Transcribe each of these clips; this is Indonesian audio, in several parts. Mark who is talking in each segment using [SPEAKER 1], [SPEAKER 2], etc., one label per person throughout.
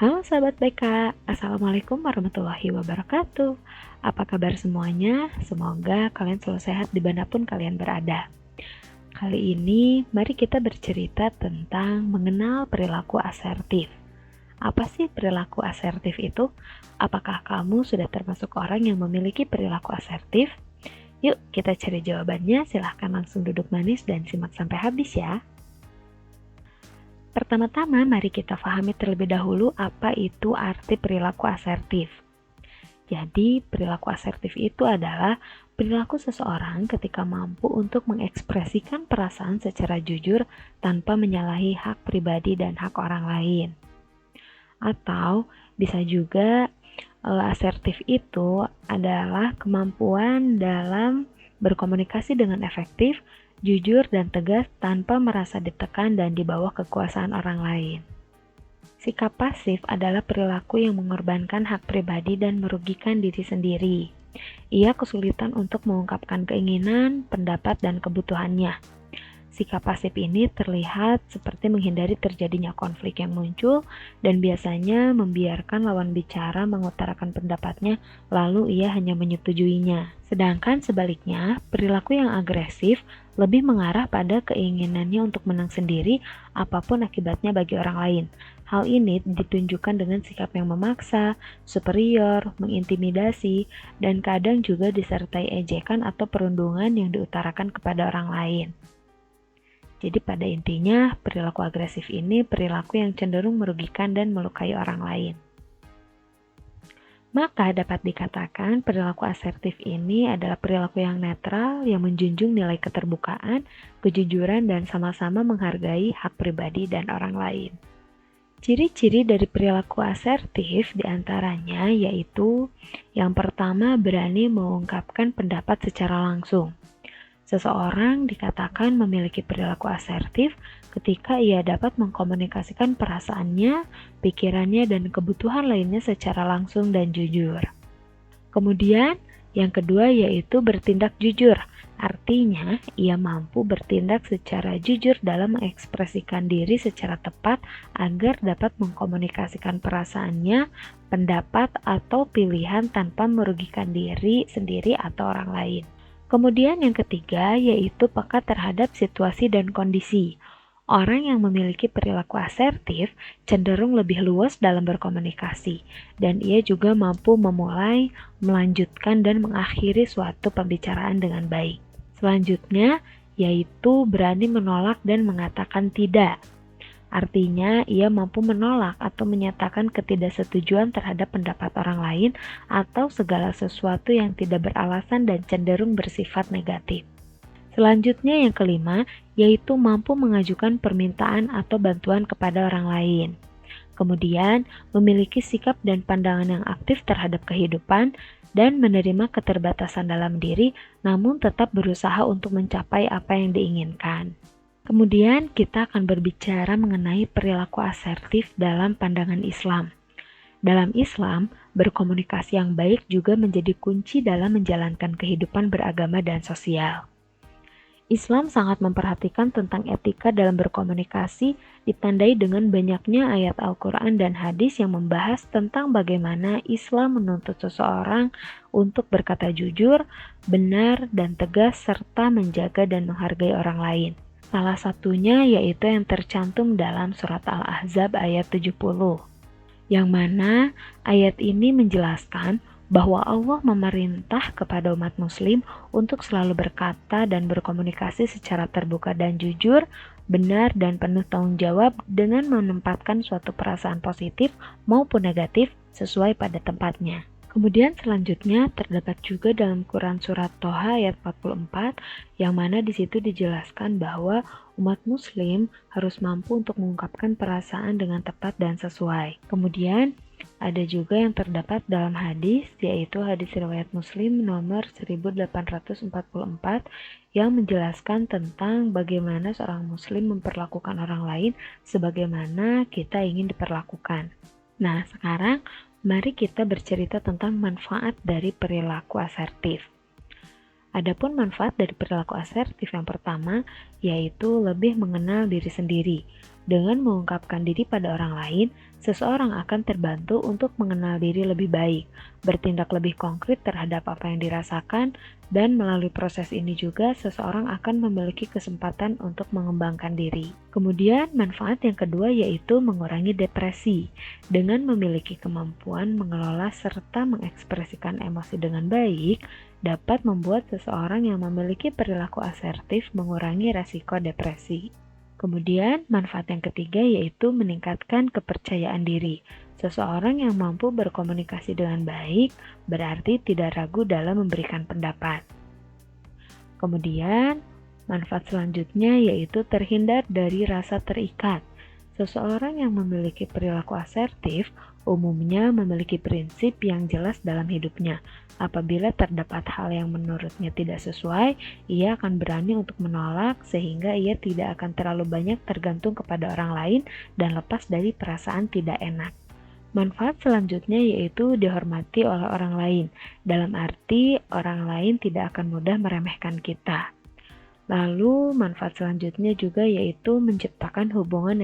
[SPEAKER 1] Halo sahabat BK, Assalamualaikum warahmatullahi wabarakatuh. Apa kabar semuanya? Semoga kalian selalu sehat dimanapun kalian berada. Kali ini mari kita bercerita tentang mengenal perilaku asertif. Apa sih perilaku asertif itu? Apakah kamu sudah termasuk orang yang memiliki perilaku asertif? Yuk kita cari jawabannya, silahkan langsung duduk manis dan simak sampai habis ya. Pertama-tama, mari kita pahami terlebih dahulu apa itu arti perilaku asertif. Jadi, perilaku asertif itu adalah perilaku seseorang ketika mampu untuk mengekspresikan perasaan secara jujur tanpa menyalahi hak pribadi dan hak orang lain. Atau bisa juga asertif itu adalah kemampuan dalam berkomunikasi dengan efektif, jujur dan tegas tanpa merasa ditekan dan di bawah kekuasaan orang lain. Sikap pasif adalah perilaku yang mengorbankan hak pribadi dan merugikan diri sendiri. Ia kesulitan untuk mengungkapkan keinginan, pendapat, dan kebutuhannya. Sikap pasif ini terlihat seperti menghindari terjadinya konflik yang muncul dan biasanya membiarkan lawan bicara mengutarakan pendapatnya lalu ia hanya menyetujuinya. Sedangkan sebaliknya, perilaku yang agresif lebih mengarah pada keinginannya untuk menang sendiri apapun akibatnya bagi orang lain. Hal ini ditunjukkan dengan sikap yang memaksa, superior, mengintimidasi, dan kadang juga disertai ejekan atau perundungan yang diutarakan kepada orang lain. Jadi pada intinya, perilaku agresif ini perilaku yang cenderung merugikan dan melukai orang lain. Maka dapat dikatakan perilaku asertif ini adalah perilaku yang netral, yang menjunjung nilai keterbukaan, kejujuran, dan sama-sama menghargai hak pribadi dan orang lain. Ciri-ciri dari perilaku asertif diantaranya yaitu yang pertama, berani mengungkapkan pendapat secara langsung. Seseorang dikatakan memiliki perilaku asertif ketika ia dapat mengkomunikasikan perasaannya, pikirannya, dan kebutuhan lainnya secara langsung dan jujur. Kemudian, yang kedua yaitu bertindak jujur. Artinya, ia mampu bertindak secara jujur dalam mengekspresikan diri secara tepat agar dapat mengkomunikasikan perasaannya, pendapat, atau pilihan tanpa merugikan diri sendiri atau orang lain. Kemudian yang ketiga yaitu peka terhadap situasi dan kondisi. Orang yang memiliki perilaku asertif cenderung lebih luas dalam berkomunikasi, dan ia juga mampu memulai, melanjutkan, dan mengakhiri suatu pembicaraan dengan baik. Selanjutnya yaitu berani menolak dan mengatakan tidak. Artinya, ia mampu menolak atau menyatakan ketidaksetujuan terhadap pendapat orang lain atau segala sesuatu yang tidak beralasan dan cenderung bersifat negatif. Selanjutnya yang kelima, yaitu mampu mengajukan permintaan atau bantuan kepada orang lain. Kemudian, memiliki sikap dan pandangan yang aktif terhadap kehidupan dan menerima keterbatasan dalam diri, namun tetap berusaha untuk mencapai apa yang diinginkan. Kemudian kita akan berbicara mengenai perilaku asertif dalam pandangan Islam. Dalam Islam, berkomunikasi yang baik juga menjadi kunci dalam menjalankan kehidupan beragama dan sosial. Islam sangat memperhatikan tentang etika dalam berkomunikasi, ditandai dengan banyaknya ayat Al-Quran dan hadis yang membahas tentang bagaimana Islam menuntut seseorang untuk berkata jujur, benar, dan tegas serta menjaga dan menghargai orang lain. Salah satunya yaitu yang tercantum dalam surat Al-Ahzab ayat 70, yang mana ayat ini menjelaskan bahwa Allah memerintah kepada umat muslim untuk selalu berkata dan berkomunikasi secara terbuka dan jujur, benar dan penuh tanggung jawab dengan menempatkan suatu perasaan positif maupun negatif sesuai pada tempatnya. Kemudian selanjutnya terdapat juga dalam Quran Surat Toha ayat 44 yang mana di situ dijelaskan bahwa umat muslim harus mampu untuk mengungkapkan perasaan dengan tepat dan sesuai. Kemudian ada juga yang terdapat dalam hadis yaitu hadis riwayat Muslim nomor 1844 yang menjelaskan tentang bagaimana seorang muslim memperlakukan orang lain sebagaimana kita ingin diperlakukan. Nah, sekarang mari kita bercerita tentang manfaat dari perilaku asertif. Adapun manfaat dari perilaku asertif yang pertama yaitu lebih mengenal diri sendiri. Dengan mengungkapkan diri pada orang lain, seseorang akan terbantu untuk mengenal diri lebih baik, bertindak lebih konkret terhadap apa yang dirasakan, dan melalui proses ini juga seseorang akan memiliki kesempatan untuk mengembangkan diri. Kemudian, manfaat yang kedua yaitu mengurangi depresi. Dengan memiliki kemampuan mengelola serta mengekspresikan emosi dengan baik, dapat membuat seseorang yang memiliki perilaku asertif mengurangi resiko depresi. Kemudian, manfaat yang ketiga yaitu meningkatkan kepercayaan diri. Seseorang yang mampu berkomunikasi dengan baik berarti tidak ragu dalam memberikan pendapat. Kemudian, manfaat selanjutnya yaitu terhindar dari rasa terikat. Seseorang yang memiliki perilaku asertif umumnya memiliki prinsip yang jelas dalam hidupnya. Apabila terdapat hal yang menurutnya tidak sesuai, ia akan berani untuk menolak sehingga ia tidak akan terlalu banyak tergantung kepada orang lain dan lepas dari perasaan tidak enak. Manfaat selanjutnya yaitu dihormati oleh orang lain, dalam arti orang lain tidak akan mudah meremehkan kita. Lalu manfaat selanjutnya juga yaitu menciptakan hubungan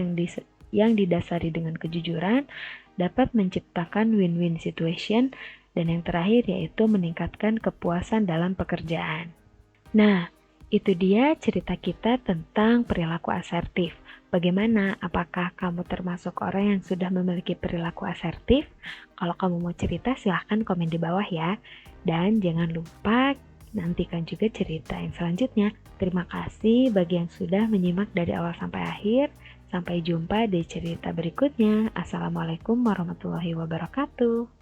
[SPEAKER 1] yang didasari dengan kejujuran, dapat menciptakan win-win situation, dan yang terakhir yaitu meningkatkan kepuasan dalam pekerjaan. Nah, itu dia cerita kita tentang perilaku asertif. Bagaimana? Apakah kamu termasuk orang yang sudah memiliki perilaku asertif? Kalau kamu mau cerita, silahkan komen di bawah ya. Dan jangan lupa nantikan juga cerita yang selanjutnya. Terima kasih bagi yang sudah menyimak dari awal sampai akhir. Sampai jumpa di cerita berikutnya. Assalamualaikum warahmatullahi wabarakatuh.